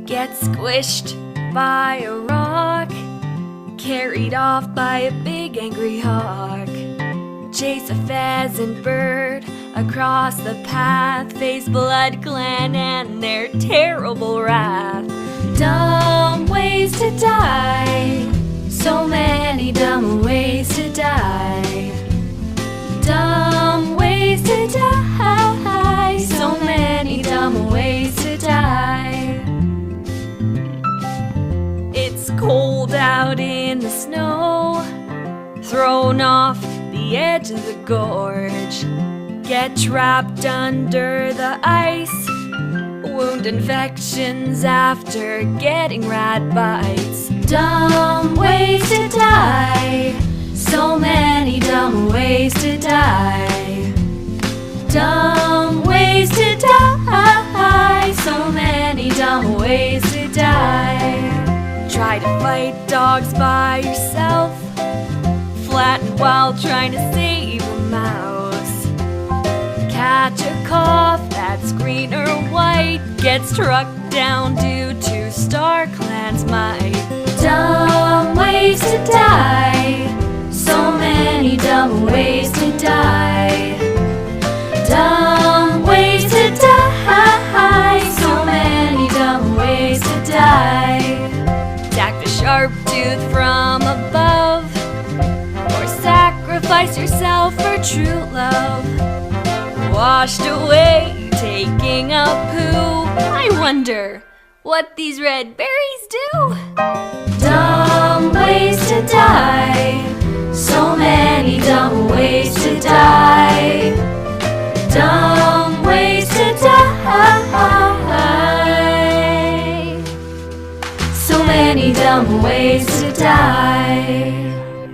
gets squished by a rock, carried off by a big angry hawk. Chase a pheasant bird across the path, face Blood Clan and their terrible wrath. Dumb ways to die, so many dumb ways to die. Dumb ways to die, so many dumb ways to die. It's cold out in the snow, thrown off the edge of the gorge. Get trapped under the ice, wound infections after getting rat bites. Dumb ways to die, so many dumb ways to die. Dumb ways to die, so many dumb ways to die. Try to fight dogs by yourself, flattened while trying to save a mouse. Catch a cough that's green or white, get struck down due to Star Clan's might. Dumb ways to die, so many dumb ways to die. Dumb ways to die, so many dumb ways to die. Attack the sharp tooth from above, or sacrifice yourself for true love. Washed away, taking a poo. I wonder what these red berries do. Dumb ways to die, so many dumb ways to die. Dumb ways to die, so many dumb ways to die.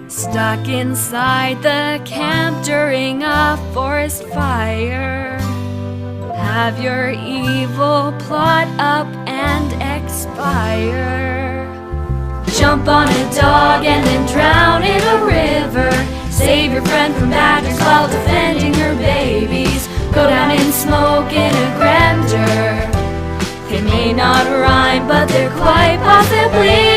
Stuck inside the camp during a forest fire, have your evil plot up and expire. Jump on a dog and then drown in a river. Save your friend from badgers while defending her babies. Go down in smoke in a grandeur. They may not rhyme, but they're quite possibly